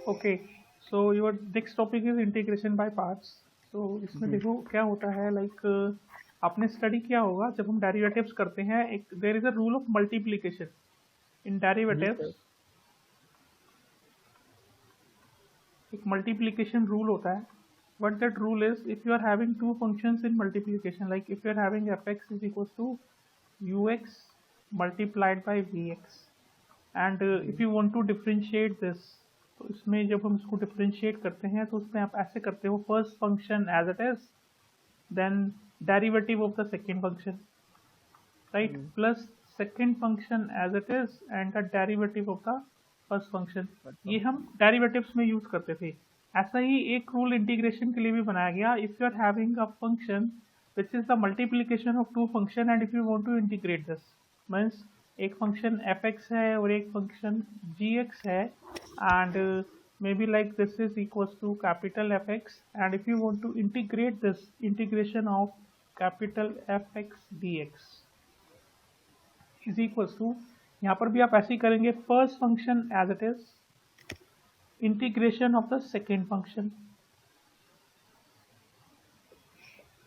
Okay, so your next topic is integration by parts. तो इसमें जी देखो क्या होता है, लाइक आपने स्टडी किया होगा जब हम डेरिवेटिव्स करते हैं, एक there is a rule of multiplication in जी सर। डेरिवेटिव्स। एक मल्टीप्लिकेशन रूल होता है। what that rule is, if you are having two functions in multiplication, like if you are having fx is equals to ux multiplied by vx, and ji if you want to differentiate this, तो इसमें जब हम इसको differentiate करते हैं तो उसमें आप ऐसे करते हो, first function as it is, then derivative of the second function, right, G plus second function as it is and the derivative of the first function. First ये फंक्शन। हम डेरिवेटिव्स में यूज करते थे। ऐसा ही एक रूल इंटीग्रेशन के लिए भी बनाया गया। If you are having a function which is the multiplication of two function and if you want to integrate this, means एक फंक्शन एफ एक्स है और एक फंक्शन जी एक्स है, and maybe like this is equals to capital Fx, and if you want to integrate this, integration of capital Fx dx is equals to, यहाँ पर भी आप ऐसे ही करेंगे, first function as it is, integration of the second function,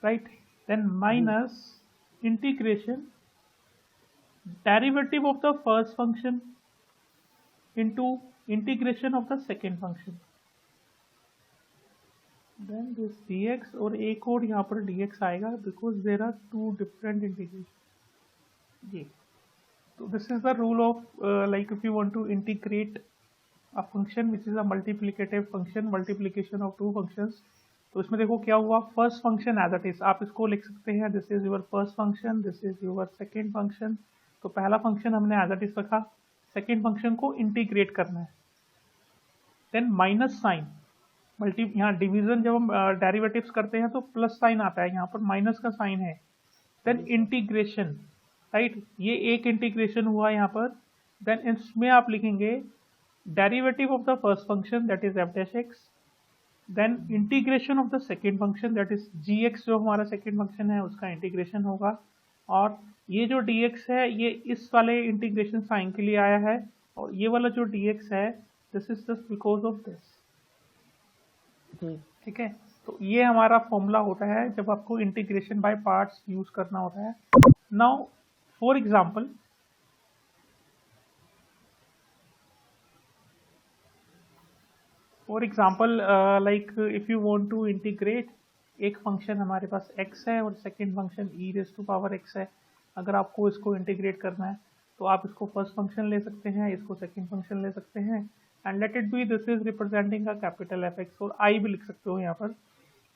right, then G minus integration derivative of the first function into integration of the second function, then this dx, और एक और यहाँ पर dx आएगा because there are two different integration। Ji, so this is the rule of like if you want to integrate a function which is a multiplicative function, multiplication of two functions, तो इसमें देखो क्या हुआ, first function as it is आप इसको लिख सकते हैं, this is your first function, this is your second function. तो पहला फंक्शन हमने एज इट इज रखा, सेकेंड फंक्शन को इंटीग्रेट करना है, देन माइनस साइन, मल्टी, यहाँ डिवीजन जब हम डेरिवेटिव्स करते हैं तो प्लस साइन आता है, यहाँ पर माइनस का साइन है, देन जी सर। इंटीग्रेशन, राइट, ये एक इंटीग्रेशन हुआ यहाँ पर। देन इसमें आप लिखेंगे derivative of the first function that is F dash X, then integration of the second function that is G X, जो हमारा सेकेंड फंक्शन है उसका इंटीग्रेशन होगा, और ये जो डी एक्स है ये इस वाले इंटीग्रेशन साइन के लिए आया है, और ये वाला जो डी एक्स है this is just because of this. जी ठीक है, तो ये हमारा फॉर्मूला होता है जब आपको इंटीग्रेशन बाय पार्ट्स यूज करना होता है। Now for example, like if you want to integrate, एक फंक्शन हमारे पास x है और second function e raise to power x है। अगर आपको इसको इंटीग्रेट करना है तो आप इसको फर्स्ट फंक्शन ले सकते हैं, इसको सेकेंड फंक्शन ले सकते हैं, and let it be this is representing a capital F X, और आई भी लिख सकते हो यहाँ पर।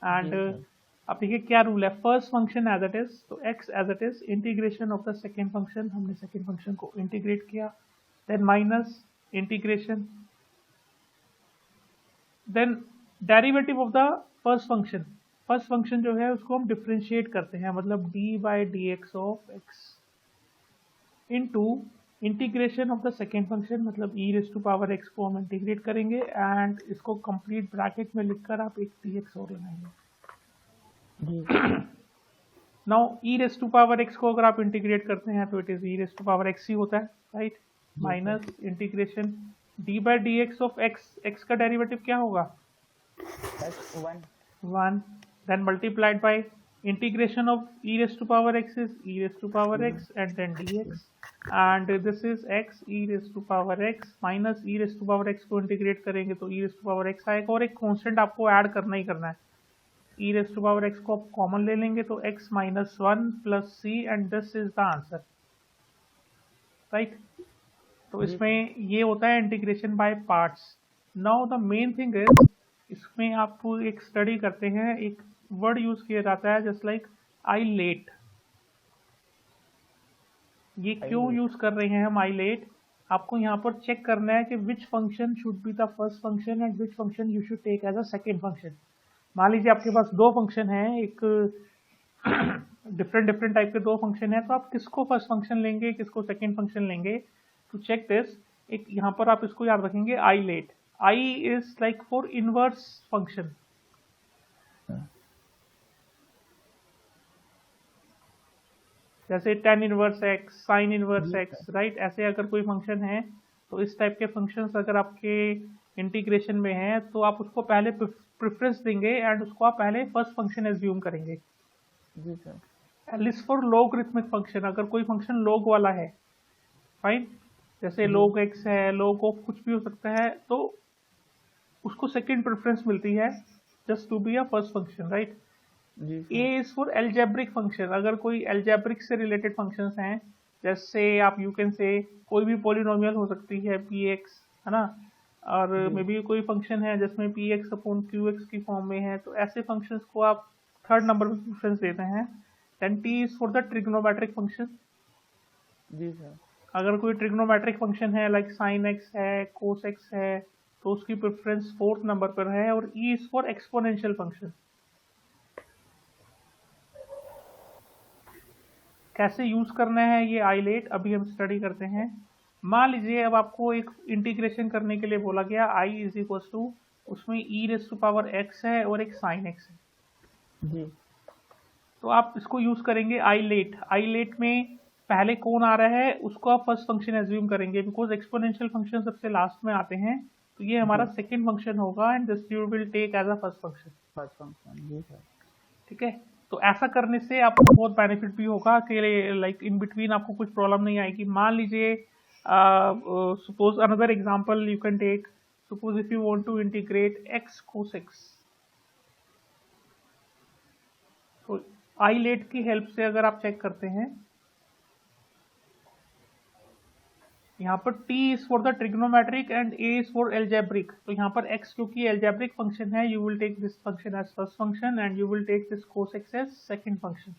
एंड जी सर। अब देखिए क्या रूल है, first function as it is, तो x as it is, integration of the second function, हमने सेकेंड फंक्शन को इंटीग्रेट किया, then minus integration, then derivative of the first function, first function जो है उसको हम डिफ्रेंशिएट करते हैं, मतलब d by D x of x into integration of the second function, मतलब ई रेज टू पावर एक्स को हम इंटीग्रेट करेंगे, एंड इसको कंप्लीट ब्रैकेट में लिखकर आप एक डी एक्स और लगाएंगे। जी now E raise to power X को अगर आप इंटीग्रेट करते हैं तो it is E raise to power X ही होता है, राइट, जी sir. Minus integration D by D x of X, X का डेरिवेटिव क्या होगा, X one. 1, then multiplied by integration of e raised to power x is e raised to power x and then dx, and this is x e raised to power x minus e raised to power x को integrate करेंगे तो e raised to power x आएगा, और एक constant आपको add करना ही करना है, e raised to power x को आप कॉमन ले लेंगे तो x minus 1 plus c and this is the answer, right. तो जी इसमें ये होता है integration by parts. Now the main thing is, इसमें आप एक स्टडी करते हैं, एक वर्ड यूज किया जाता है जस्ट लाइक आई लेट। ये क्यों सर। यूज कर रहे हैं हम आई लेट, आपको यहाँ पर चेक करना है कि which function should be the first function and which function you should take as a second function. मान लीजिए आपके पास दो फंक्शन हैं, एक डिफरेंट डिफरेंट टाइप के दो फंक्शन है, तो आप किसको फर्स्ट फंक्शन लेंगे, किसको सेकेंड फंक्शन लेंगे। टू चेक दिस, एक यहाँ पर आप इसको याद रखेंगे ILATE, I is like for inverse function, जैसे tan inverse X, sine inverse जी एक्स, सर। राइट, ऐसे अगर कोई फंक्शन है तो इस टाइप के फंक्शंस अगर आपके इंटीग्रेशन में है तो आप उसको पहले प्रेफरेंस देंगे एंड उसको आप पहले फर्स्ट फंक्शन एज्यूम करेंगे। जी सर। L is for logarithmic function, अगर कोई फंक्शन लॉग वाला है, फाइन, जैसे जी log x है, log ऑफ कुछ भी हो सकता है, तो उसको सेकंड प्रेफरेंस मिलती है just to be a first function, right. जी A sir. Is for algebraic function, अगर कोई एल्जेब्रिक से रिलेटेड फंक्शंस हैं, जैसे आप यू कैन से कोई भी पॉलिनोमियल हो सकती है पी एक्स, है ना, और जी मे बी कोई फंक्शन है जिसमें P x upon Q x की फॉर्म में है, तो ऐसे फंक्शंस को आप थर्ड नंबर पे प्रेफरेंस देते हैं। Then T is for the trigonometric function, जी सर। अगर कोई ट्रिग्नोमेट्रिक फंक्शन है लाइक साइन एक्स है, कोस एक्स है, तो उसकी प्रेफरेंस फोर्थ नंबर पर है। और E is for exponential function. कैसे यूज करना है ये आईलेट अभी हम स्टडी करते हैं। मान लीजिए अब आपको एक इंटीग्रेशन करने के लिए बोला गया, आई इज इक्वल टू, उसमें ई रेज टू पावर एक्स है और एक साइन एक्स है। जी तो आप इसको यूज करेंगे आईलेट। आईलेट में पहले कौन आ रहा है उसको आप फर्स्ट फंक्शन एज्यूम करेंगे, बिकॉज एक्सपोनेंशियल फंक्शन सबसे लास्ट में आते हैं, तो ये हमारा जी सेकेंड फंक्शन होगा and this you will take as a first function. First function. जी सर। ठीक है, तो ऐसा करने से आपको बहुत बेनिफिट भी होगा कि लाइक इन बिटवीन आपको कुछ प्रॉब्लम नहीं आएगी। मान लीजिए suppose another example you can take, suppose if you want to integrate x cos x, तो आईलेट की हेल्प से अगर आप चेक करते हैं, यहाँ पर t is for the trigonometric and a is for algebraic, तो यहाँ पर x क्योंकि एल्जेब्रिक फंक्शन है, you will take this function as first function and you will take this cos x as second function.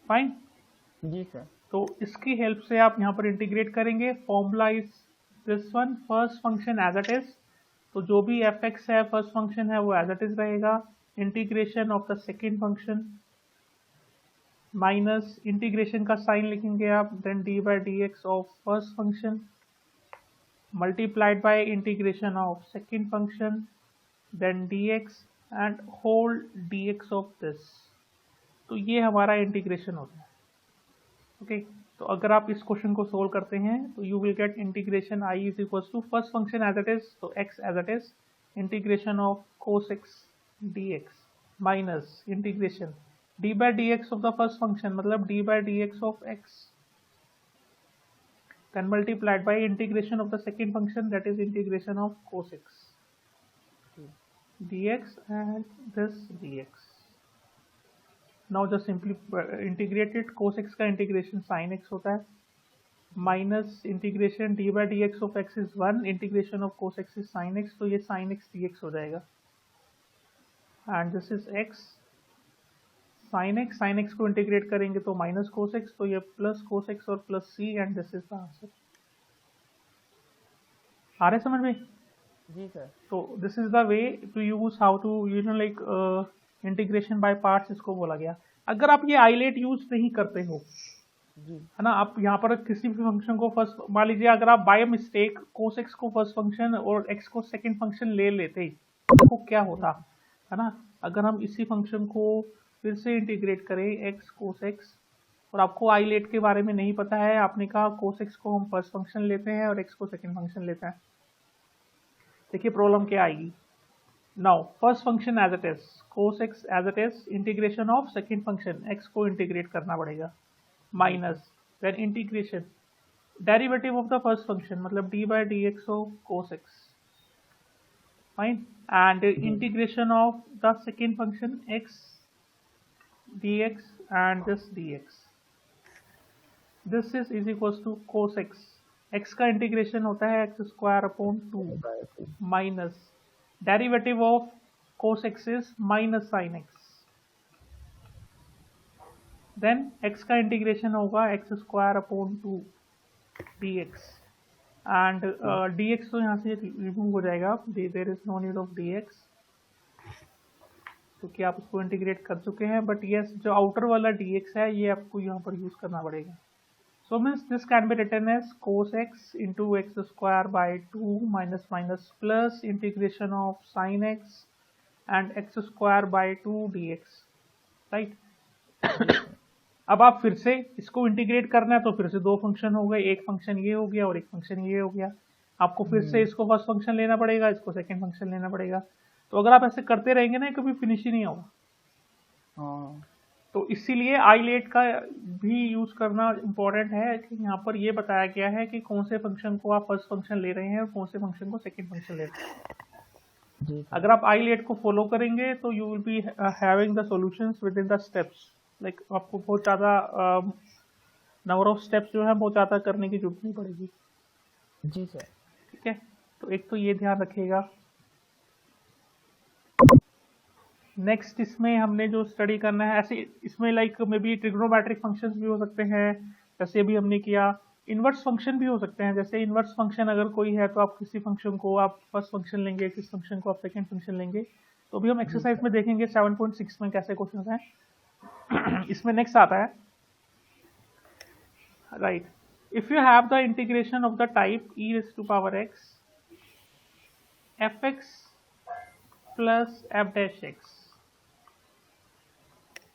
Fine. जी sir. तो इसकी help से आप यहाँ पर इंटीग्रेट करेंगे। Formula is this one, first function as it is, तो जो भी एफ एक्स है फर्स्ट फंक्शन है वो एज इट इज रहेगा, integration of the second function minus integration का साइन लिखेंगे आप, then d by D x of first function multiplied by integration of second function, then d x and whole d x of this. तो ये हमारा integration होता है। Okay, तो अगर आप इस क्वेश्चन को सोल्व करते हैं तो you will get integration I is equal to first function as it is, तो x as it is, integration of cos x d x minus integration D by D x of the first function, मतलब d by D x of x, then multiplied by integration of the second function, that is integration of cos x dx and this dx. Now just simply integrate it, cos x का integration sin x होता है, minus integration D by D x of x is 1, integration of cos x is sine x, तो ये sine x d x हो जाएगा and this is x sine x को integrate करेंगे तो माइनस कोस एक्स, तो ये प्लस कोस एक्स और plus c and this is the answer. आ रहे समझ में? जी सर। तो this is the way to use how to you know like integration by parts, इसको बोला गया। अगर आप ये आईलेट यूज नहीं करते हो, जी है ना, आप यहाँ पर किसी भी फंक्शन को फर्स्ट, मान लीजिए अगर आप बाय मिस्टेक कोस एक्स को फर्स्ट फंक्शन और एक्स को सेकंड फंक्शन ले लेते, तो क्या होता, है ना। अगर हम इसी फंक्शन को फिर से इंटीग्रेट करें एक्स कोस एक्स, और आपको आईलेट के बारे में नहीं पता है, आपने कहा कोस एक्स को हम फर्स्ट फंक्शन लेते हैं और एक्स को सेकंड फंक्शन लेते हैं, देखिए प्रॉब्लम क्या आएगी। Now first function as it is, cos x as it is, integration of second function x को इंटीग्रेट करना पड़ेगा, minus then integration derivative of the first function, मतलब d by D x of cos x, fine, and integration of the second function x dx and this dx, this is equals to cos x, x का integration होता है x square upon 2 minus derivative of cos x is minus sin x, then x का integration होगा x square upon 2 dx and dx तो यहाँ से remove हो जाएगा, there is no need of dx क्योंकि आप उसको इंटीग्रेट कर चुके हैं, बट यस जो आउटर वाला dx है ये आपको यहाँ पर यूज करना पड़ेगा। So means this can be written as cos x into x square by 2 minus minus plus integration of sine x and x square by 2 dx, right. अब आप फिर से इसको इंटीग्रेट करना है तो फिर से दो फंक्शन हो गए, एक फंक्शन ये हो गया और एक फंक्शन ये हो गया। आपको फिर से इसको फर्स्ट फंक्शन लेना पड़ेगा, इसको सेकंड फंक्शन लेना पड़ेगा। तो अगर आप ऐसे करते रहेंगे ना, कभी फिनिश ही नहीं होगा। हाँ तो इसीलिए आईलेट का भी यूज करना इम्पोर्टेंट है कि यहाँ पर ये बताया गया है कि कौन से फंक्शन को आप फर्स्ट फंक्शन ले रहे हैं और कौन से फंक्शन को सेकंड फंक्शन ले रहे हैं। जी सर। अगर आप आईलेट को फॉलो करेंगे तो you will be having the solutions with in the steps. Like आपको बहुत ज़्यादा नंबर ऑफ स्टेप्स जो है बहुत ज़्यादा करने की जरूरत नहीं पड़ेगी। जी सर। ठीक है, तो एक तो ये ध्यान रखिएगा। नेक्स्ट इसमें हमने जो स्टडी करना है, ऐसे इसमें like may be trigonometric functions भी हो सकते हैं, जैसे अभी हमने किया। इनवर्स फंक्शन भी हो सकते हैं, जैसे इनवर्स फंक्शन अगर कोई है तो आप किसी फंक्शन को आप फर्स्ट फंक्शन लेंगे, किस फंक्शन को आप सेकंड फंक्शन लेंगे। तो अभी हम एक्सरसाइज में देखेंगे 7.6 में कैसे क्वेश्चन हैं। इसमें नेक्स्ट आता है, right, if you have the integration of the type e raised to power x fx plus f dash x।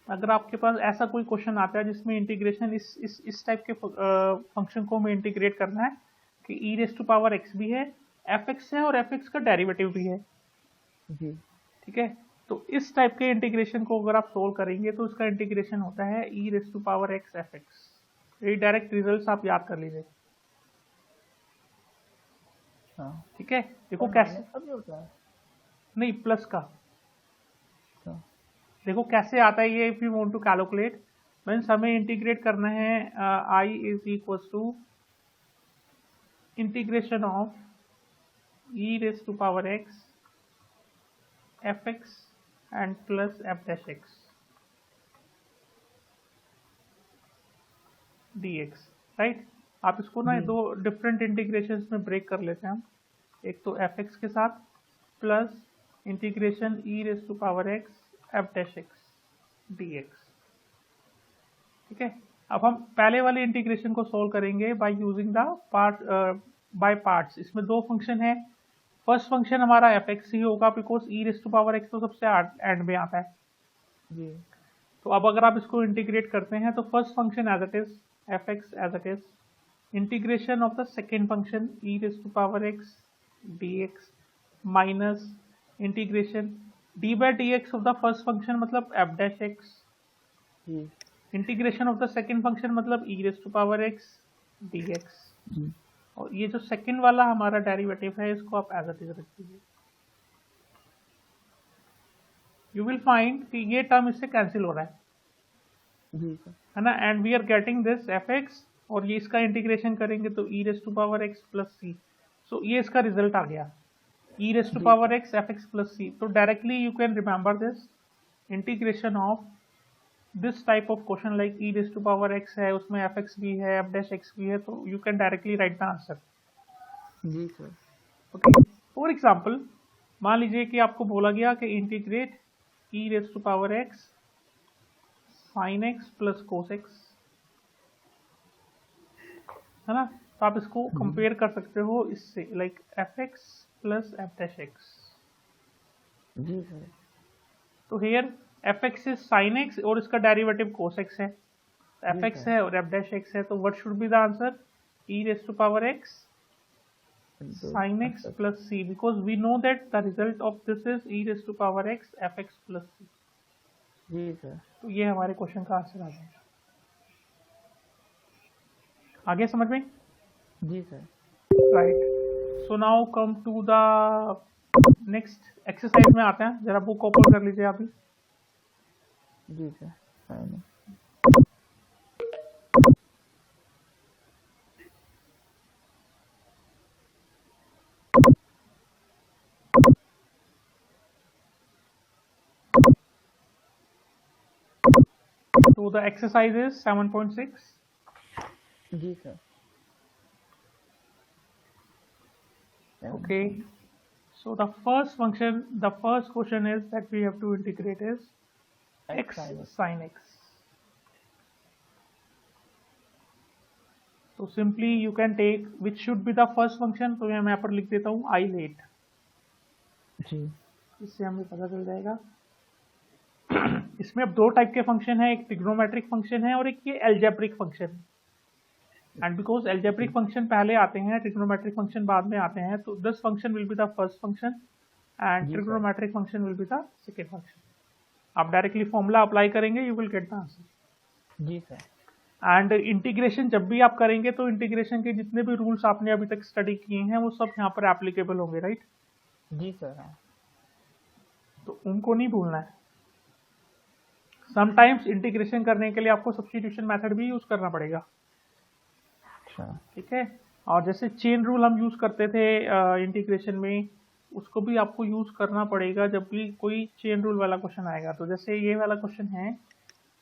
अगर आपके पास ऐसा कोई क्वेश्चन आता है जिसमें इंटीग्रेशन इस टाइप के फंक्शन को हमें इंटीग्रेट करना है कि e raise to power x भी है, fx है और fx का डेरिवेटिव भी है। जी ठीक है, तो इस टाइप के इंटीग्रेशन को अगर आप सोल्व करेंगे तो इसका इंटीग्रेशन होता है e raise to power x fx। ये डायरेक्ट रिजल्ट्स आप याद कर लीजिए। हाँ। ठीक है, देखो सर, कैसे, माइनस का भी होता है? नहीं प्लस का। अच्छा। देखो कैसे आता है ये, if you want to calculate means हमें इंटीग्रेट करना है i is equal to integration of e raise to power x fx and plus f dash x dx, right. आप इसको ना जी। दो डिफरेंट इंटीग्रेशंस में ब्रेक कर लेते हैं हम। एक तो fx के साथ plus integration e raise to power x f dash x dx। ठीक है, अब हम पहले वाले इंटीग्रेशन को सोल्व करेंगे by using the by parts. इसमें दो फंक्शन है, फर्स्ट फंक्शन हमारा fx ही होगा because e raise to power x तो सबसे एंड में आता है। जी तो अब अगर आप इसको इंटीग्रेट करते हैं तो first function as it is fx as it is, integration of the second function e raise to power x dx minus integration d by dx of the first function मतलब f dash x, जी integration of the second function मतलब e raise to power x dx। जी। और ये जो second वाला हमारा derivative है इसको आप एज इट इज रख दीजिए। यू विल फाइंड कि ये टर्म इससे कैंसिल हो रहा जी सर। है ना, and we are getting this fx और ये इसका इंटीग्रेशन करेंगे तो e raise to power x plus c. So ये इसका रिजल्ट आ गया e raise to power x fx plus c. तो directly you can remember this integration of this type of question like e raise to power x है, उसमें fx भी है f dash x भी है, तो you can directly write the answer. जी sir. Okay, for example मान लीजिए कि आपको बोला गया कि integrate e raise to power x sine x plus cos x, है ना। तो आप इसको कंपेयर कर सकते हो इससे like fx plus f dash x। जी सर। तो here fx is sine x और इसका डेरिवेटिव cos x है, fx है और f dash x है, तो what should be the answer e raise to power x sin x plus c, because we know that the result of this is e raised to power x fx plus c। Ji sir. तो ये हमारे question का answer आ जाएगा। आगे समझ में? जी sir. Right, so now come to the next exercise में आते हैं। जरा बुक ओपन कर लीजिए अभी। जी sir. Fine. So the exercise is 7.6. जी sir. Okay, so the first function, the first question is that we have to integrate is x sin x। So simply you can take which should be the first function, तो मैं यहाँ पर लिख देता हूँ eyelet, जी। इससे हमें पता चल जाएगा। इसमें अब दो टाइप के फंक्शन है, एक ट्रिग्नोमेट्रिक फंक्शन है और एक ये एल्जेब्रिक फंक्शन है। एंड बिकॉज एल्जेब्रिक फंक्शन पहले आते हैं, ट्रिग्नोमेट्रिक फंक्शन बाद में आते हैं, तो this function will be the first function and जी sir. Trigonometric function will be the second function. आप डायरेक्टली फॉर्मूला अप्लाई करेंगे, you will get the answer. जी सर। एंड इंटीग्रेशन जब भी आप करेंगे तो इंटीग्रेशन के जितने भी रूल्स आपने अभी तक स्टडी किए हैं वो सब यहाँ पर एप्लीकेबल होंगे, राइट? जी सर। हाँ। तो उनको नहीं भूलना है. समटाइम्स इंटीग्रेशन करने के लिए आपको सब्स्टिट्यूशन मेथड भी यूज करना पड़ेगा. अच्छा। ठीक है. और जैसे चेन रूल हम यूज करते थे इंटीग्रेशन में, उसको भी आपको यूज करना पड़ेगा जब भी कोई चेन रूल वाला क्वेश्चन आएगा. तो जैसे ये वाला क्वेश्चन है,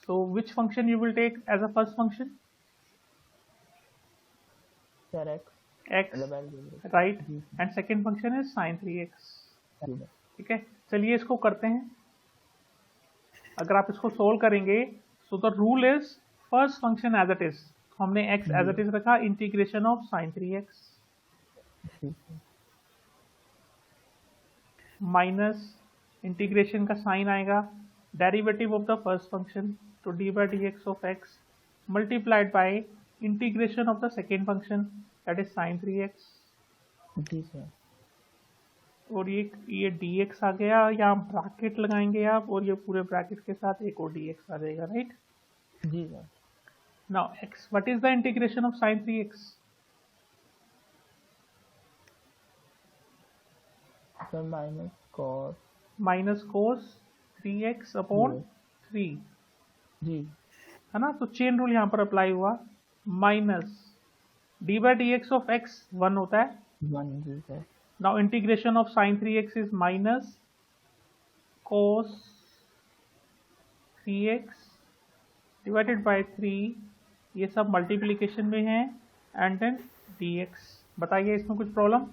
so which function you will take as a first function? Sir X, right? And second function is sin 3x. ठीक है. चलिए इसको करते हैं. अगर आप इसको सोल्व करेंगे, so the rule is first function as it is. हमने x as it is रखा, integration of sin 3x minus integration का साइन आएगा, derivative of the first function, तो d by D x of x multiplied by integration of the second function that is sin 3x. जी sir. और ये dx आ गया, यहाँ bracket लगाएंगे आप, और ये पूरे ब्रैकेट के साथ एक और dx आ जाएगा, राइट? जी sir. Now x, what is the integration of sin 3x? Sir minus cos 3x upon 3, जी है ना? तो चेन रूल यहाँ पर अप्लाई हुआ. Minus d by D x of x 1 होता है. 1. जी sir. Now integration of sin 3x is minus cos 3x divided by 3, ये सब मल्टीप्लिकेशन में है, एंड देन dx. बताइए इसमें कुछ problem?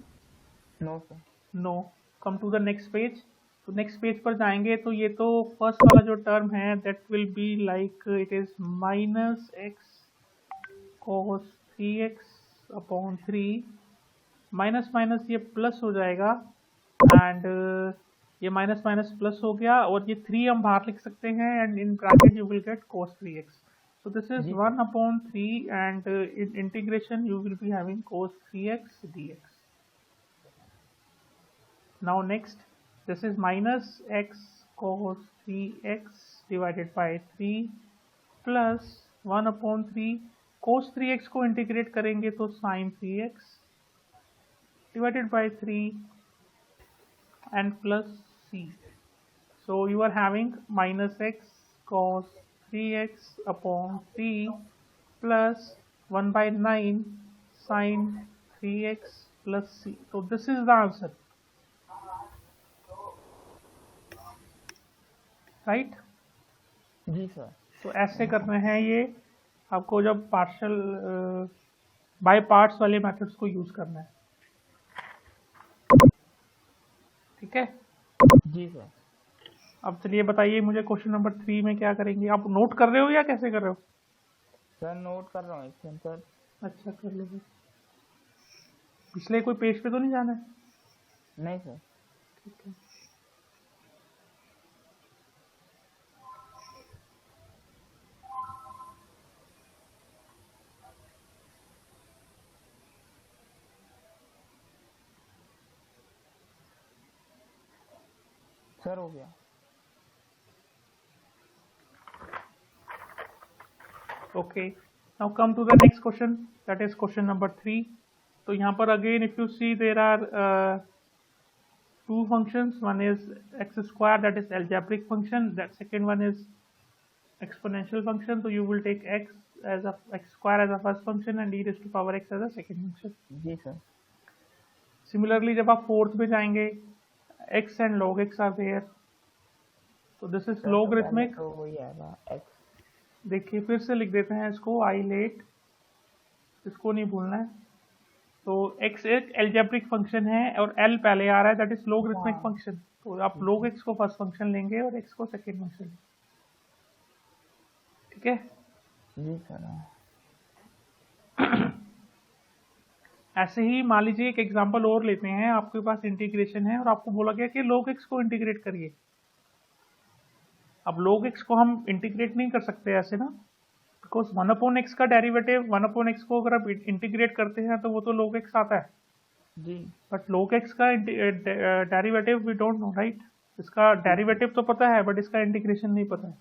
No sir. No. Come to the next page. तो नेक्स्ट पेज पर जाएंगे तो ये तो फर्स्ट वाला जो टर्म है that will be like it is minus x cos 3x upon 3, minus minus ये प्लस हो जाएगा, एंड ये माइनस माइनस प्लस हो गया, और ये 3 हम बाहर लिख सकते हैं, and in bracket you will gate cos 3x. So this is 1 upon 3, and in integration you will be having cos 3x dx. Now next, this is minus x cos 3x divided by 3 plus 1 upon 3, cos 3x को integrate करेंगे तो sin 3x divided by 3 and plus c. So you are having minus x cos 3x upon 3 plus 1 by 9 sin 3x plus c. So this is the answer, right? जी sir. तो ऐसे करना है ये आपको, जब पार्शियल बाय पार्ट्स वाले methods को यूज करना है. ठीक है. जी सर। अब चलिए बताइए मुझे क्वेश्चन नंबर 3 में क्या करेंगे. आप नोट कर रहे हो या कैसे कर रहे हो? सर नोट कर रहा हूँ इसमें सर। अच्छा, कर लो. पिछले कोई पेज पे तो नहीं जाना है? नहीं सर। ठीक है. सर हो गया. Okay, now come to the next question, that is question number 3. तो यहाँ पर again if you see there are two functions. One is x square, that is algebraic function. That second one is exponential function. So you will take x square as a first function and e raised to power x as a second function. जी sir. Similarly जब आप fourth में जाएंगे, x and log x are there. So this is logarithmic. तो वही आएगा x. देखिए फिर से लिख देते हैं इसको, आई लेट, इसको नहीं भूलना है. तो x एक एल्जेब्रिक फंक्शन है और l पहले आ रहा है, दैट इज लोगरिथमिक फंक्शन. तो आप log x को फर्स्ट फंक्शन लेंगे और x को सेकेंड फंक्शन. ठीक है. जी सर. ऐसे ही मान लीजिए एक एग्जांपल और लेते हैं. आपके पास इंटीग्रेशन है और आपको बोला गया कि log x को इंटीग्रेट करिए. अब log x को हम इंटीग्रेट नहीं कर सकते ऐसे ना, बिकॉज 1/x का डेरिवेटिव 1/x को अगर आप इंटीग्रेट करते हैं तो वो तो log x आता है, जी बट log x का derivative we don't know right. इसका डेरिवेटिव तो पता है बट इसका इंटीग्रेशन नहीं पता है।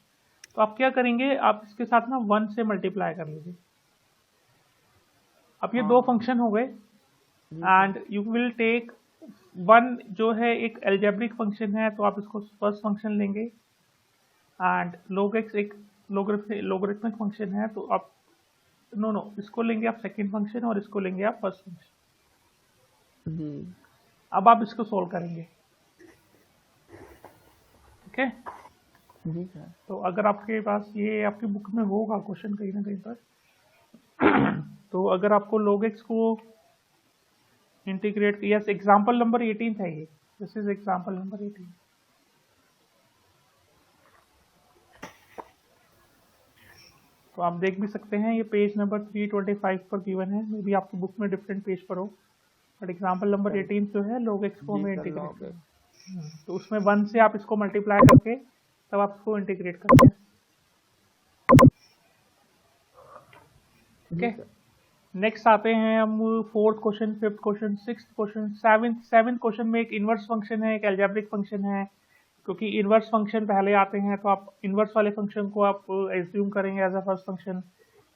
तो आप क्या करेंगे, आप इसके साथ ना 1 से मल्टीप्लाई कर लीजिए। अब ये दो फंक्शन हो गए एंड यू विल टेक 1 जो है एक एल्जेब्रिक फंक्शन है, तो आप इसको फर्स्ट फंक्शन लेंगे एंड log x एक लोगरिथमिक फंक्शन है, तो आप नो इसको लेंगे आप सेकंड फंक्शन और इसको लेंगे आप फर्स्ट फंक्शन। जी अब आप इसको सोल्व करेंगे, ठीक है। जी सर। तो अगर आपके पास ये आपकी बुक में होगा क्वेश्चन कहीं ना कहीं पर तो अगर आपको log x को इंटीग्रेट, यस एग्जांपल नंबर 18 है ये, दिस इज एग्जांपल नंबर 18। तो आप देख भी सकते हैं ये पेज नंबर 325 पर गिवन है, मे बी आपकी बुक में डिफरेंट पेज पर हो, बट एग्जांपल नंबर 18 जो है log x को हमें इंटीग्रेट करना है। तो उसमें 1 से आप इसको मल्टीप्लाई करके तब आप इसको इंटीग्रेट करते हैं, ठीक है। नेक्स्ट आते हैं हम 4th question, 5th question, 6th question, 7th question में एक इन्वर्स फंक्शन है, एक एल्जेब्रिक फंक्शन है। क्योंकि इन्वर्स फंक्शन पहले आते हैं तो आप इन्वर्स वाले फंक्शन को आप एज्यूम करेंगे as a first function.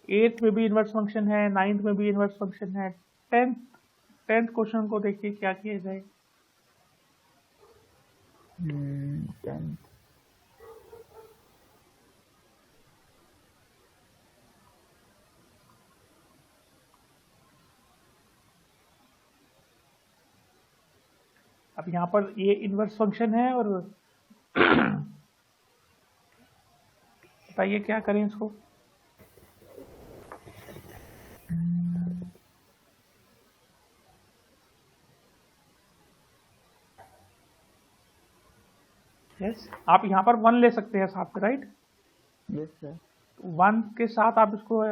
8th में भी इन्वर्स फंक्शन है, 9th में भी इन्वर्स फंक्शन है। 10th क्वेश्चन को देखिए क्या किया जाए। 10 अब यहाँ पर ये इन्वर्स फंक्शन है और बताइए क्या करें इसको। यस आप यहाँ पर 1 ले सकते हैं साथ में, राइट। Yes sir. 1 के साथ आप इसको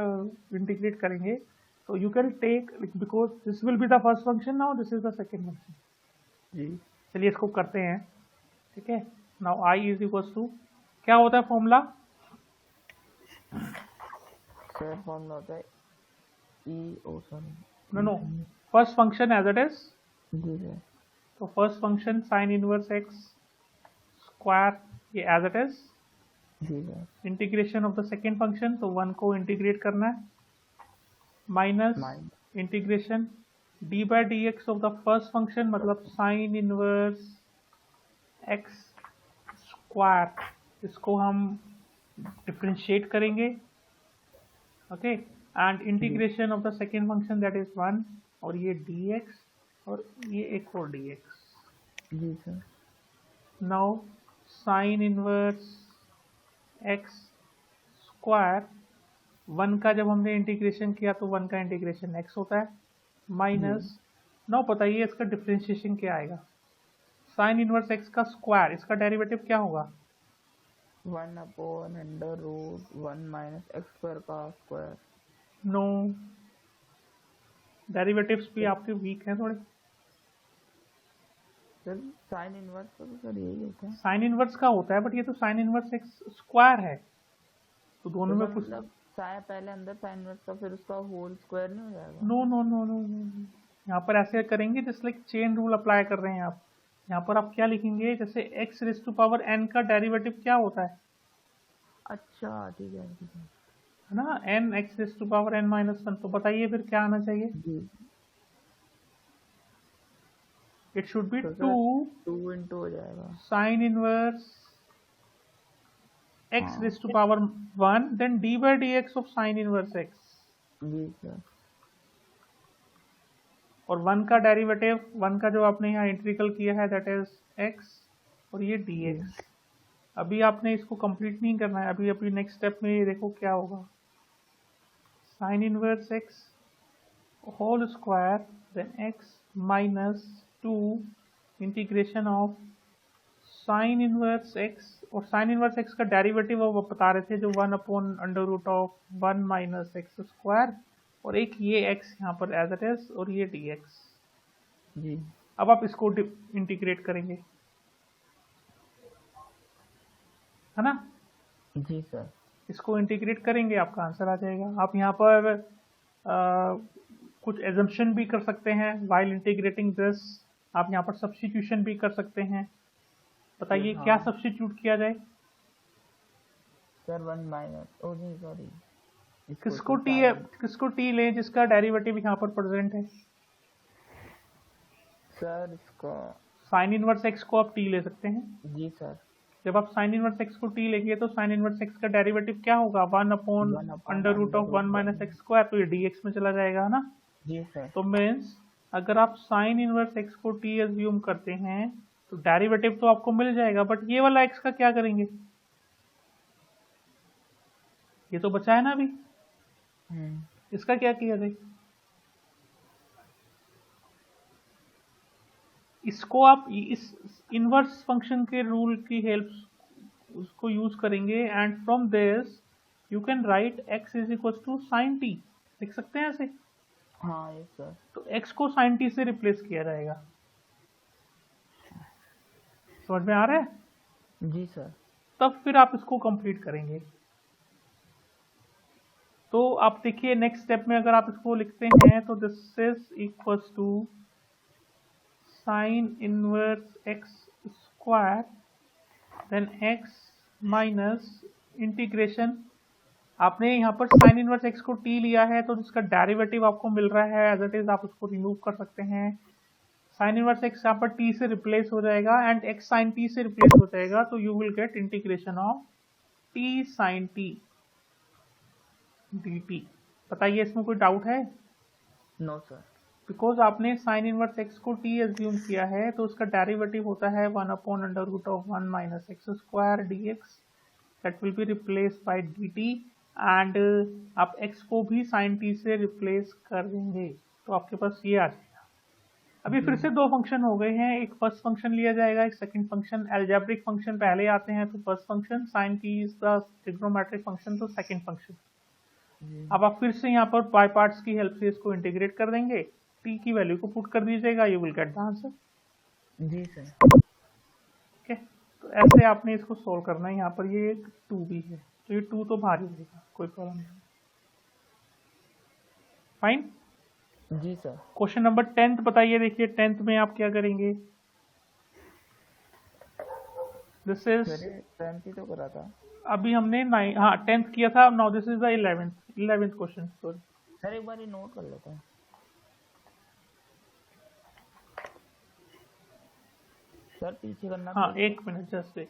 इंटीग्रेट करेंगे, तो you can take, because this will be the first function, now this is the second function. जी चलिए इसको करते हैं, ठीक है। Now i is equals to, क्या होता है फॉर्मूला? सर फॉर्मूला होता है no first function as it is. जी सर। तो first function sine inverse x square, ये एज इट इज। जी sir. Integration of the second function, तो 1 को इंटीग्रेट करना है, minus integration D by D x of the first function, मतलब sine inverse x square, इसको हम डिफ्रेंशिएट करेंगे, okay. And integration of the second function that is 1, और ये dx और ये एक और dx। जी sir. Now sine inverse x square, 1 का जब हमने इंटीग्रेशन किया तो 1 का इंटीग्रेशन x होता है, माइनस नाउ बताइए इसका डिफ्रेंशिएशन क्या आएगा। साइन इनवर्स x का स्क्वायर, इसका डेरिवेटिव क्या होगा? 1/√1 माइनस x स्क्वायर का स्क्वायर। नो, डेरिवेटिव्स भी आपके वीक हैं थोड़े। सर साइन इनवर्स का तो सर यही होता है। साइन इनवर्स का होता है बट ये तो साइन इनवर्स x स्क्वायर है, तो दोनों में कुछ मतलब साइन पहले अंदर साइन इनवर्स का फिर उसका होल स्क्वायर नहीं हो जाएगा? No no no no no, यहाँ पर ऐसे करेंगे जैसे लाइक चेन रूल अप्लाई कर रहे हैं आप। यहाँ पर आप क्या लिखेंगे, जैसे x raise to power n का डेरिवेटिव क्या होता है? अच्छा ठीक है ना, n x raise to power n minus 1, तो बताइए फिर क्या आना चाहिए? जी। इट शुड बी तो 2 into हो जाएगा sine inverse x raise to power 1 then d by D x of sine inverse x। जी सर। और 1 का डेरिवेटिव, 1 का जो आपने यहाँ इंटीग्रल किया है दैट इज x, और ये dx। अभी आपने इसको कंप्लीट नहीं करना है, अभी अभी नेक्स्ट स्टेप में ये देखो क्या होगा। Sine inverse x whole square then x minus 2 integration of sine inverse x, और साइन इनवर्स x का डेरिवेटिव वो बता रहे थे जो 1/√1 माइनस x स्क्वायर, और एक ये x यहाँ पर एज इट इज, और ये dx। जी। अब आप इसको इंटीग्रेट करेंगे, है ना। जी सर। इसको इंटीग्रेट करेंगे आपका आंसर आ जाएगा। आप यहाँ पर कुछ एजम्पशन भी कर सकते हैं वाइल इंटीग्रेटिंग दिस। आप यहाँ पर सब्स्टिट्यूशन भी कर सकते हैं। बताइए हाँ। क्या सब्स्टिट्यूट किया जाए? सर 1 माइनस, ओ नहीं सॉरी, किसको टी लें जिसका डेरिवेटिव यहाँ पर प्रेजेंट है? सर इसका साइन इनवर्स एक्स को आप टी ले सकते हैं। जी सर। जब आप साइन इनवर्स एक्स को टी लेंगे तो साइन इनवर्स एक्स का डेरिवेटिव क्या होगा? 1 upon under root of 1 minus x square, तो ये dx में चला जाएगा, है ना? जी सर। तो मीन्स अगर आप साइन इनवर्स एक्स को टी एज्यूम करते हैं तो डेरिवेटिव तो आपको मिल जाएगा, बट ये वाला एक्स का क्या करेंगे? ये तो बचा है ना अभी, इसका क्या किया जाए? इसको आप इस इनवर्स फंक्शन के रूल की हेल्प उसको यूज करेंगे and from this you can write x is equal to sine t, लिख सकते हैं ऐसे। हाँ यस सर। तो x को साइन टी से रिप्लेस किया जाएगा। समझ में आ रहा है? जी सर। तब फिर आप इसको कंप्लीट करेंगे। तो आप देखिए नेक्स्ट स्टेप में अगर आप इसको लिखते हैं तो this is equals to sine inverse x square then x minus integration. आपने यहाँ पर साइन इनवर्स एक्स को टी लिया है तो जिसका डेरिवेटिव आपको मिल रहा है एज इट इज, आप उसको रिमूव कर सकते हैं। साइन इनवर्स एक्स यहाँ पर टी से रिप्लेस हो जाएगा एंड एक्स साइन टी से रिप्लेस हो जाएगा, तो you will get integration of t sine t dt। बताइए इसमें कोई डाउट है? No sir. बिकॉज आपने साइन इनवर्स एक्स को टी एज्यूम किया है तो उसका डेरिवेटिव होता है 1 upon under root of 1 minus x square dx, that will be replace by dt and आप x को भी साइन t से रिप्लेस कर देंगे तो आपके पास ये आ जाएगा। अभी फिर से दो फंक्शन हो गए हैं, एक फर्स्ट फंक्शन लिया जाएगा, एक सेकंड फंक्शन। एल्जेब्रिक फंक्शन पहले आते हैं तो first function, sine t is the trigonometric function तो सेकंड फंक्शन। अब आप फिर से यहाँ पर बाय पार्ट्स की हेल्प से इसको इंटीग्रेट कर देंगे, t की वैल्यू को पुट कर दीजिएगा, you will get the answer. जी सर। ओके, तो ऐसे आपने इसको सोल्व करना है। यहाँ पर ये 2 भी है तो ये 2 तो बाहर ही रहेगा, कोई प्रॉब्लम नहीं। फाइन। जी सर। क्वेश्चन नंबर 10th बताइए। देखिए 10th में आप क्या करेंगे? दिस इज 10th तो करा था अभी हमने 10th किया था। Now this is the 11th question. Sorry sir, एक बार नोट कर लेते हैं सर, पीछे करना। हाँ एक मिनट जस्ट एक।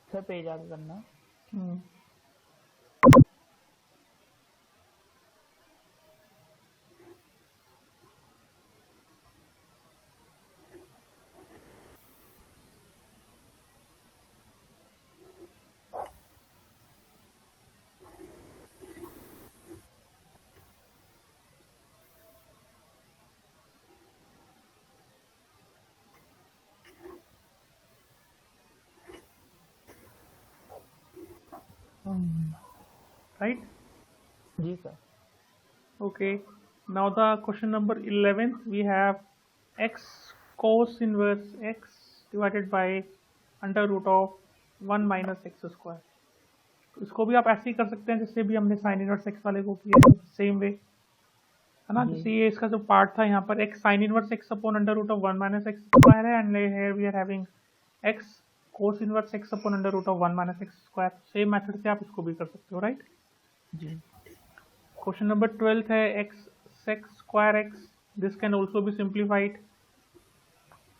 सर पेज आगे करना। right? जी sir. Okay, now the question number 11th, we have x cos inverse x divided by under root of 1 minus x square. तो इसको भी आप ऐसे ही कर सकते हैं जैसे भी हमने साइन इनवर्स एक्स वाले को किया, सेम वे, है ना। जी। जैसे ये इसका जो पार्ट था यहाँ पर x sine inverse x upon under root of 1 minus x square है, and here we are having x cos inverse x upon under root of 1 minus x square. Same method से आप इसको भी कर सकते हो, राइट। जी। क्वेश्चन नंबर 12 है x sec square x, this can also be simplified,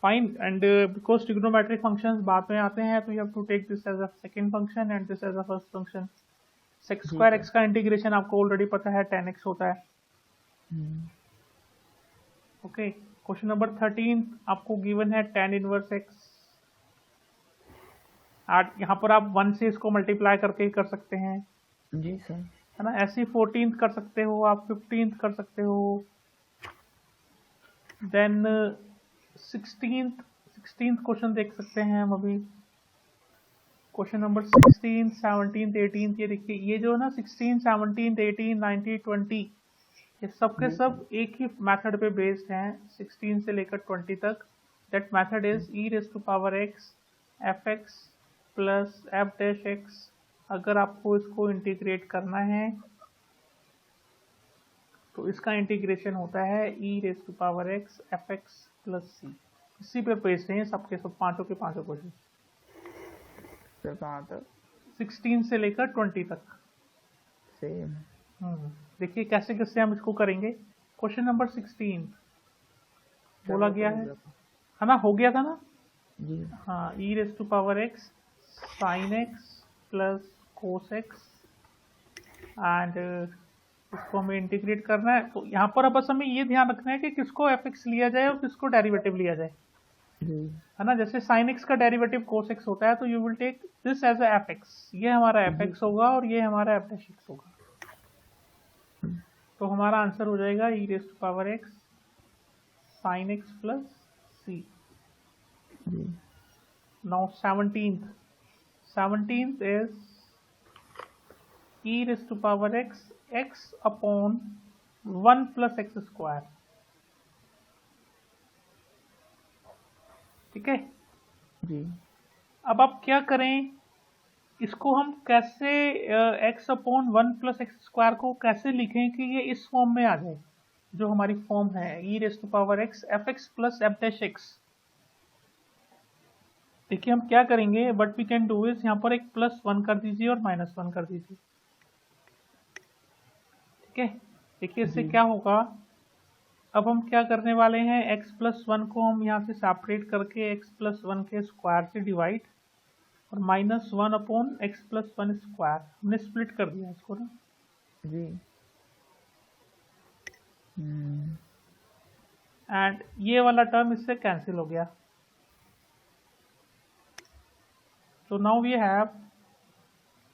fine, and because trigonometric functions बाद में आते हैं तो you have to take this as a second function and this as a first function. sec square x का integration आपको already पता है 10x होता है। ओके, क्वेश्चन नंबर 13 आपको गिवन है tan इनवर्स x, यहाँ पर आप 1 से इसको मल्टीप्लाई करके कर सकते हैं, जी सर। है ना। ऐसे 14th कर सकते हो आप, 15th कर सकते हो, देन 16th क्वेश्चन देख सकते हैं हम अभी। क्वेश्चन नंबर 16, 17, 18, ये देखिए, ये जो है ना 16, 17, 18, 19, 20, ये सब के सब एक ही मेथड पे बेस्ड हैं, 16 से लेकर 20 तक। That method is e raise to power x fx plus f dash x। अगर आपको इसको इंटीग्रेट करना है तो इसका इंटीग्रेशन होता है e raise to power x fx plus c। इसी पे बेस्ड हैं सबके सब, पांचों के पांचों क्वेश्चन, सर कहाँ तक? 16 से लेकर 20 तक। सेम। देखिए कैसे कैसे हम इसको करेंगे। क्वेश्चन नंबर 16 बोला गया है ना, हो गया था ना जी। हाँ, e raise to power x sine x plus cos x, and इसको हमें इंटीग्रेट करना है। तो यहाँ पर अब बस हमें ये ध्यान रखना है कि किसको fx लिया जाए और किसको डेरिवेटिव लिया जाए, है ना। जैसे साइन x का डेरिवेटिव कोस x होता है तो you will take this as a fx, ये हमारा fx होगा और ये हमारा f डैश x होगा। तो हमारा आंसर हो जाएगा e raise to power x sine x plus c। Now 17th is e raised to power x upon 1 plus x square, ठीक है जी। अब आप क्या करें, इसको हम कैसे x upon 1 plus x square को कैसे लिखें कि ये इस फॉर्म में आ जाए, जो हमारी फॉर्म है e raise to power x fx plus f dash x। देखिए हम क्या करेंगे, but we can do is यहाँ पर एक +1 कर दीजिए और -1 कर दीजिए, ठीक है। देखिए इससे क्या होगा, अब हम क्या करने वाले हैं, x+1 को हम यहाँ से सेपरेट करके x+1 के स्क्वायर से डिवाइड और -1 अपॉन x+1 स्क्वायर, हमने स्प्लिट कर दिया इसको ना जी। एंड ये वाला टर्म इससे कैंसिल हो गया। So now we have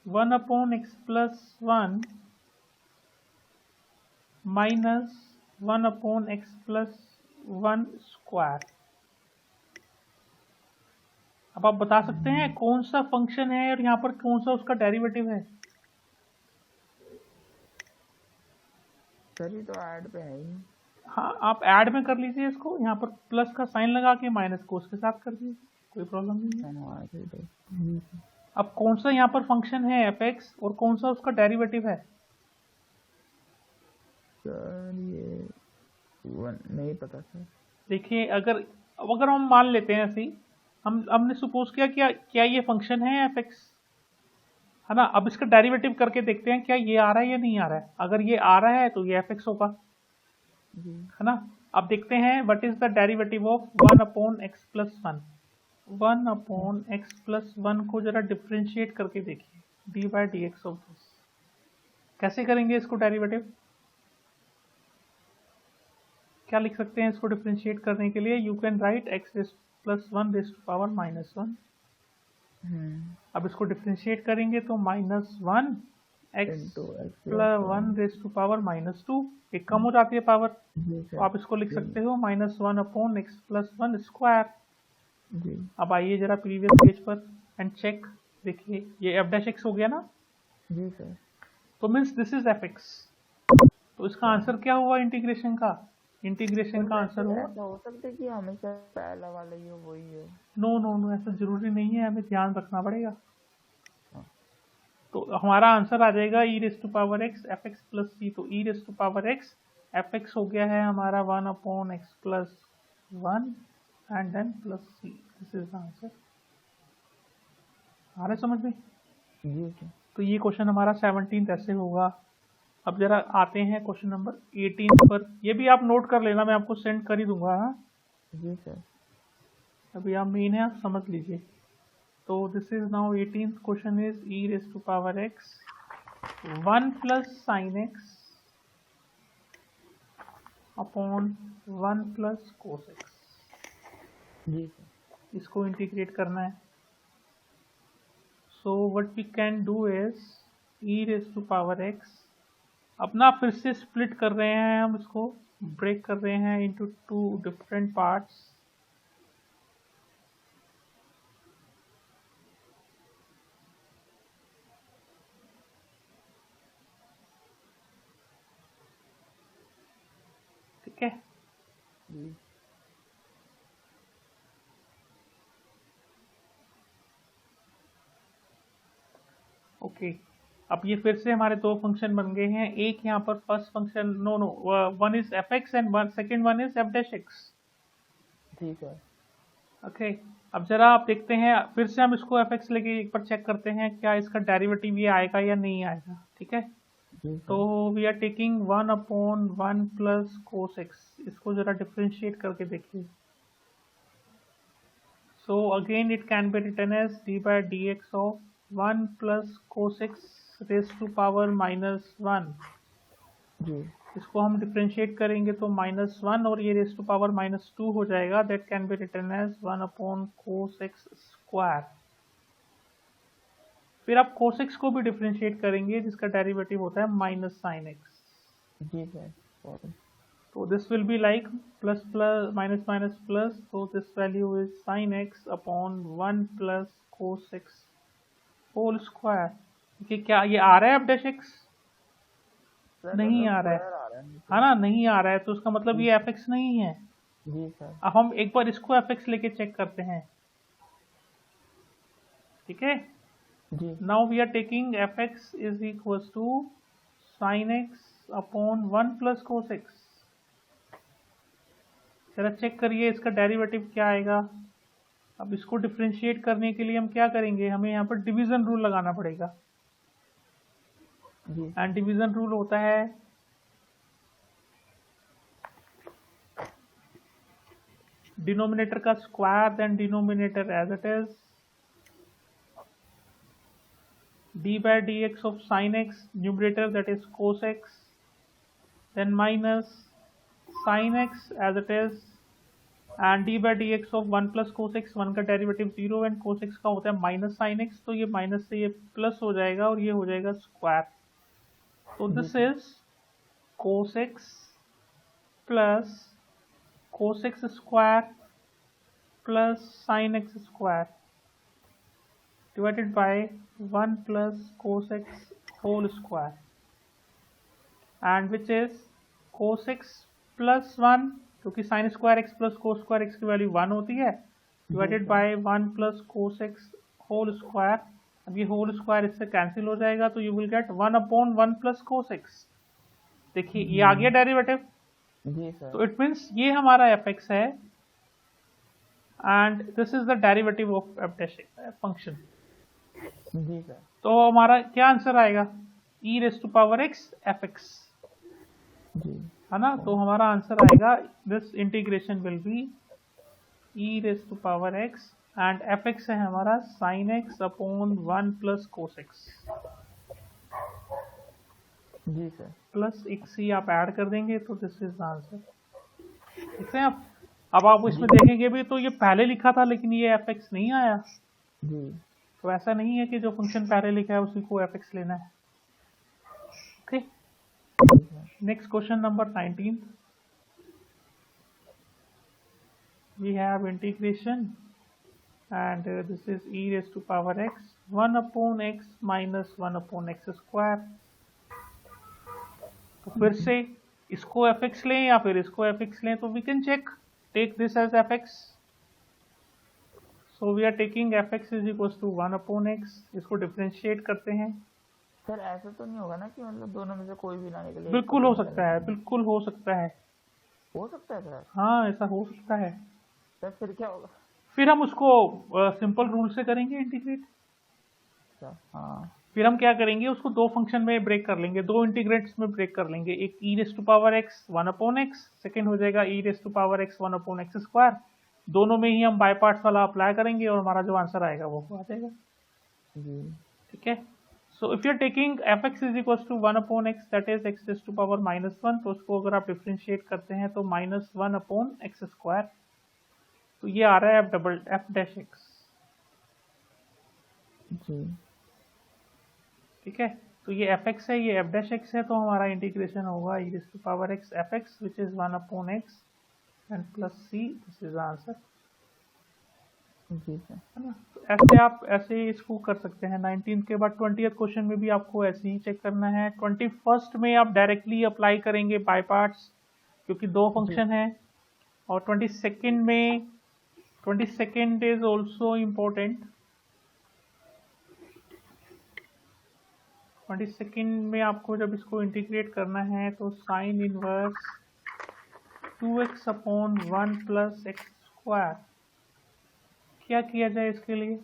1 upon x+1 minus 1 upon x+1 square. अब आप बता सकते हैं कौन सा फंक्शन है और यहाँ पर कौन सा उसका डेरिवेटिव है। सर ये तो ऐड पे है ही। हाँ, आप ऐड में कर लीजिए इसको, यहाँ पर प्लस का साइन लगा के माइनस को उसके साथ कर दीजिए, कोई प्रॉब्लम नहीं है। अब कौन सा यहाँ पर फंक्शन है fx और कौन सा उसका डेरिवेटिव है। सर ये नहीं पता सर। देखिए अगर हम मान लेते हैं ऐसे ही, हमने सपोज किया क्या ये फंक्शन है fx, है ना। अब इसका डेरिवेटिव करके देखते हैं क्या ये आ रहा है या नहीं आ रहा है। अगर ये आ रहा है तो ये fx होगा, है ना। अब देखते हैं what is the derivative of 1 upon x+1। 1 upon x+1 को जरा डिफ्रेंशिएट करके देखिए, D by D x of this. कैसे करेंगे इसको डेरिवेटिव, क्या लिख सकते हैं इसको डिफ्रेंशिएट करने के लिए, you can write x+1 raise to power -1। अब इसको डिफ्रेंशिएट करेंगे तो -1 x+1 रेज़ टू पावर -2, एक कम हो जाती है पावर, तो आप इसको लिख सकते हो -1 अपॉन x+1 स्क्वायर। अब आइए जरा प्रीवियस पेज पर एंड चेक, देखिए ये f डैश x हो गया ना, जी सर। तो means this is f x. तो इसका आंसर क्या हुआ इंटीग्रेशन का? इंटीग्रेशन का आंसर हुआ, ऐसा हो सकता है कि हमेशा पहला वाला ही हो, वही है। नो नो नो, ऐसा जरूरी नहीं है, हमें ध्यान रखना पड़ेगा। हाँ। तो हमारा आंसर आ जाएगा e raise to power x F x plus c. तो e raise to power x F x हो गया है हमारा 1/x+1 and then plus c. This is the answer. आ रहा है समझ में? जी सर। तो ये क्वेश्चन हमारा 17 ऐसे होगा। अब जरा आते हैं क्वेश्चन नंबर 18 पर। ये भी आप नोट कर लेना, मैं आपको सेंड कर ही दूंगा। हाँ, जी सर। अभी आप मेन है, आप समझ लीजिए। तो this is now 18th question is e raise to power x 1 plus sine x upon 1 plus cos x. जी सर। इसको इंटीग्रेट करना है। So what we can do is e raise to power x, अपना फिर से split कर रहे हैं हम, इसको ब्रेक कर रहे हैं इनटू 2 डिफरेंट पार्ट्स। ठीक है, जी ओके। अब ये फिर से हमारे दो फंक्शन बन गए हैं। एक यहाँ पर first function, no no, one is f x and one second one is F dash x. जी सर। ओके, अब जरा आप देखते हैं, फिर से हम इसको एफ एक्स लेके एक बार चेक करते हैं क्या इसका डेरिवेटिव ये आएगा या नहीं आएगा। ठीक है, जी तो sir. We are taking 1/1 plus cos x. इसको जरा डिफ्रेंशिएट करके देखिए। So again it can be written as d by dx of 1 plus cos x raised to power -1। जी इसको हम डिफ्रेंशिएट करेंगे तो -1 और ये रेस टू पावर -2 हो जाएगा। That can be written as 1 cos x square. फिर आप cos x को भी डिफ्रेंशिएट करेंगे जिसका डेरिवेटिव होता है -sin x। जी sir. Sorry. So this will be like plus plus minus minus plus. So this value is sin x upon 1 plus cos x whole square। देखिए क्या ये आ रहा है अब डैश एक्स? सर नहीं मतलब आ रहा है, स्क्वायर आ रहा है है ना? नहीं आ रहा है, तो उसका मतलब जी ये एफ एक्स नहीं है। जी सर। अब हम एक बार इसको एफ एक्स लेके चेक करते हैं। ठीक है, जी now we are taking f x is equal to sine x upon 1 plus cos x. जरा चेक करिए इसका डेरिवेटिव क्या आएगा। अब इसको डिफ्रेंशिएट करने के लिए हम क्या करेंगे, हमें यहाँ पर डिवीजन रूल लगाना पड़ेगा। जी एंड डिवीजन रूल होता है डिनोमिनेटर का square then denominator as it is, d by d x of sine x numerator that is cos x, then minus sine x as it is and d by d x of 1 plus cos x. 1 का derivative 0 and cos x का होता है minus sine x, तो ये minus से ये plus हो जाएगा और ये हो जाएगा स्क्वायर। तो जी this is cos x plus cos x square plus sine x square divided by 1 plus cos x whole square, and which is cos x plus 1, क्योंकि sine square x plus cos square x की value 1 होती है, divided by 1 plus cos x whole square. अब ये whole square इससे cancel हो जाएगा, तो you will get 1/1 plus cos x. देखिए ये आ गया डेरिवेटिव। जी सर। तो इट मीन्स ये हमारा एफ एक्स है and this is the derivative of F dash function. जी सर। तो हमारा क्या आंसर आएगा, e raise to power x F X, जी है ना? तो हमारा आंसर आएगा this integration will be e raise to power X and F x है हमारा sine x upon 1 plus cos x. जी सर। प्लस एक सी आप ऐड कर देंगे तो दिस इज द आंसर। ठीक है, अब आप इसमें देखेंगे भी तो ये पहले लिखा था लेकिन ये एफ एक्स नहीं आया। जी तो ऐसा नहीं है कि जो फंक्शन पहले लिखा है उसी को एफ एक्स लेना है। Okay, next question number 19। we have integration and this is e raised to power x 1/x minus 1/x square. तो फिर से इसको fx लें या फिर इसको fx लें, तो we can check, take this as fx। So we are taking fx is equals to 1/x। इसको डिफरेंशिएट करते हैं। सर ऐसा तो नहीं होगा ना कि मतलब दोनों में से कोई भी ना निकले? बिल्कुल हो सकता है, बिल्कुल हो सकता है। हो सकता है सर? हाँ, ऐसा हो सकता है। सर फिर क्या होगा? फिर हम उसको सिंपल रूल से करेंगे इंटीग्रेट। सर हाँ, फिर हम क्या करेंगे, उसको दो फंक्शन में ब्रेक कर लेंगे, दो इंटीग्रेट्स में ब्रेक कर लेंगे। एक e⁻x 1/x, सेकेंड हो जाएगा e⁻x 1/x स्क्वायर। दोनों में ही हम बाय पार्ट्स वाला अप्लाई करेंगे और हमारा जो आंसर आएगा वो आ जाएगा। जी ठीक है। So if you are taking fx is equal to 1/x, that is x⁻⁻1, तो उसको अगर आप डिफरेंशिएट करते हैं तो -1/x स्क्वायर। तो ये आ रहा है f'(x). जी ठीक है। तो ये fx है, ये f'(x) है, तो हमारा इंटीग्रेशन होगा e⁻x fx which is 1/x and plus c। This is answer. जी सर। है ना। तो ऐसे आप ऐसे इसको कर सकते हैं। 19 के बाद 20th क्वेश्चन में भी आपको ऐसे ही चेक करना है। 21st में आप डायरेक्टली अप्लाई करेंगे बाय पार्ट्स, क्योंकि दो फंक्शन है। और 22nd में, 22nd is also important. 22nd में आपको जब इसको इंटीग्रेट करना है तो sine inverse 2x/1 + x square. क्या किया जाए इसके लिए?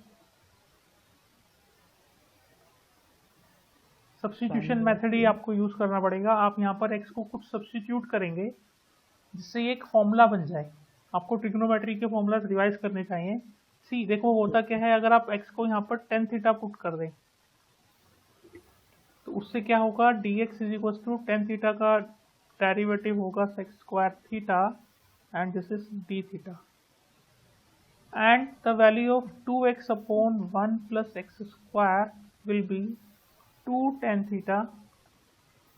सब्स्टिट्यूशन मेथड ही आपको यूज करना पड़ेगा। आप यहाँ पर x को कुछ सब्स्टिट्यूट करेंगे जिससे ये एक फॉर्मूला बन जाए। आपको ट्रिग्नोमेट्री के फॉर्मूला रिवाइज करने चाहिए। सी देखो होता क्या है, अगर आप x को यहाँ पर tan थीटा पुट कर दें तो उससे क्या होगा, dx is equal to tan theta का डेरिवेटिव होगा sec square theta and this is d theta. And the value of 2x/1 + x square will be 2 tan theta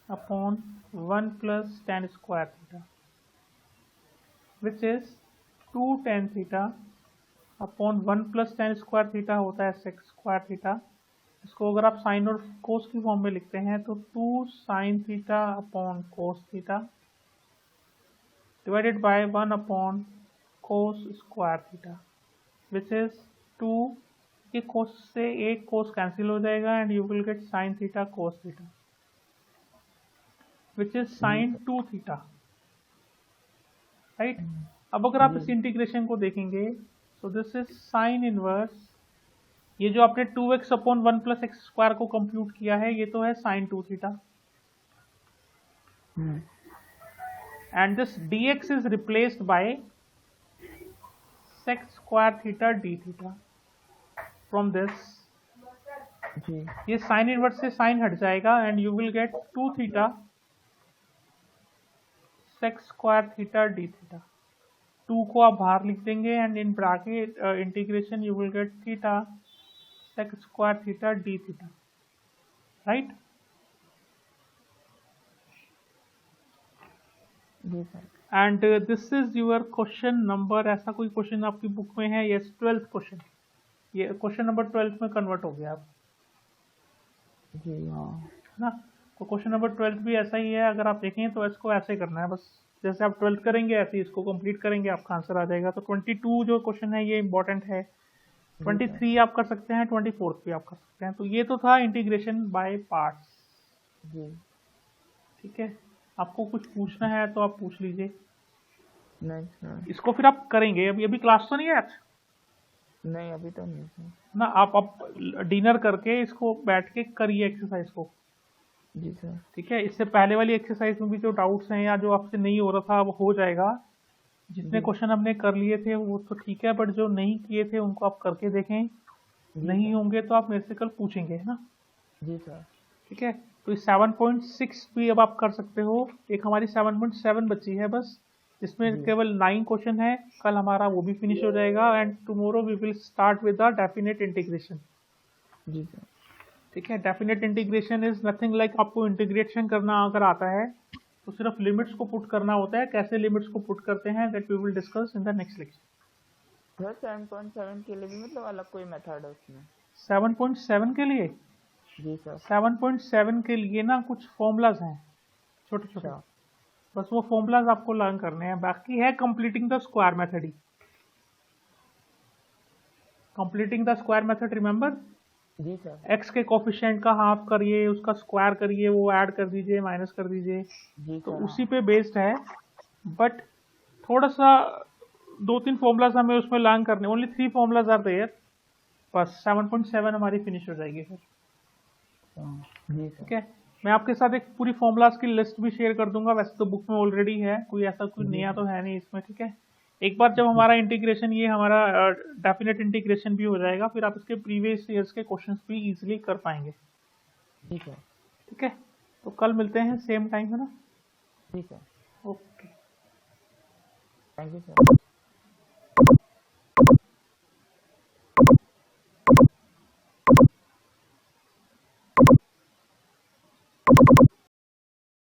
upon 1 + tan square theta, which is 2 tan theta upon 1 + tan square theta होता है sec square theta। इसको अगर आप sign और कोस की form में लिखते हैं तो 2 sin theta upon cos theta divided by 1 upon cos square theta, which is 2। ये cos से एक cos कैंसिल हो जाएगा and you will gate sin theta cos theta, which is sin 2 theta. Right. अब अगर आप इस इंटीग्रेशन को देखेंगे तो दिस इज साइन इनवर्स, ये जो आपने 2x/1 + x स्क्वायर को कंप्यूट किया है ये तो है sin 2 theta, and this dx is replaced by sec square theta d theta. From this ये साइन इनवर्स से साइन हट जाएगा and you will gate 2 theta sec square theta d theta. 2 को आप बाहर लिख देंगे and in bracket integration you will gate theta sec square theta d theta. Right. And this is your question number, ऐसा कोई question आपकी book में है? Yes, 12th question. ये क्वेश्चन नंबर 12th में कन्वर्ट हो गया आप जी हाँ ना। तो क्वेश्चन नंबर 12th भी ऐसा ही है। अगर आप देखें तो इसको ऐसे करना है, बस जैसे आप 12th करेंगे ऐसे ही इसको कंप्लीट करेंगे, आपका आंसर आ जाएगा। तो 22 जो क्वेश्चन है ये इंपॉर्टेंट है। 23 आप कर सकते हैं, 24th भी आप कर सकते हैं। तो ये तो था इंटीग्रेशन बाय पार्ट्स। जी। ठीक है। आपको कुछ पूछना है तो आप पूछ लीजिए। नहीं सर। इसको फिर आप करेंगे, अभी क्लास तो नहीं है आज? नहीं अभी तो नहीं सर। ना, आप डिनर करके इसको बैठ के करिए एक्सरसाइज को। जी सर। ठीक है। इससे पहले वाली एक्सरसाइज में भी जो डाउट्स हैं या जो आपसे नहीं हो रहा था वो हो जाएगा। जितने क्वेश्चन हमने कर लिए थे वो तो ठीक है, बट जो नहीं किए थे उनको आप करके देखें। नहीं होंगे तो आप मेरे से कल पूछेंगे, है ना? जी सर। ठीक है। तो इस 7.6 भी अब आप कर सकते हो। एक हमारी 7.7 बची है बस, जिसमें केवल 9 क्वेश्चन है। कल हमारा वो भी फिनिश हो जाएगा and tomorrow we will start with the definite integration. जी सर। ठीक है। Definite integration is nothing like, आपको इंटीग्रेशन करना अगर आता है तो सिर्फ लिमिट्स को पुट करना होता है। कैसे लिमिट्स को पुट करते हैं that we will discuss in the next lecture. Sir 7.7 के लिए भी मतलब अलग कोई मेथड है उसमें? 7.7 के लिए, जी सर। 7.7 के लिए ना कुछ फॉर्मूलाज हैं छोटे छोटे, अच्छा बस वो फॉर्मूलाज आपको लर्न करने हैं। बाकी है कंप्लीटिंग द स्क्वायर मेथड ही। Completing the square method remember, जी सर। एक्स के कोफिशिएंट का हाफ करिए, उसका स्क्वायर करिए, वो ऐड कर दीजिए, माइनस कर दीजिए, जी तो सर। उसी पे बेस्ड है। बट थोड़ा सा 2-3 फॉर्मूलाज हमें उसमें लर्न करने, ओनली 3 फॉर्मूलाज आर देयर, बस 7.7 हमारी फिनिश हो जाएगी फिर। जी ठीक सर। है, मैं आपके साथ एक पूरी फॉर्मूलाज की लिस्ट भी शेयर कर दूंगा, वैसे तो बुक में ऑलरेडी है, कोई ऐसा कोई जी नया सर। तो है नहीं इसमें। ठीक है, एक बार जब हमारा इंटीग्रेशन, ये हमारा डेफिनेट इंटीग्रेशन भी हो जाएगा, फिर आप इसके प्रीवियस ईयर्स के क्वेश्चंस भी इजीली कर पाएंगे। जी सर। ठीक है, तो कल मिलते हैं सेम टाइम, है ना? जी sir. Okay. Thank you sir.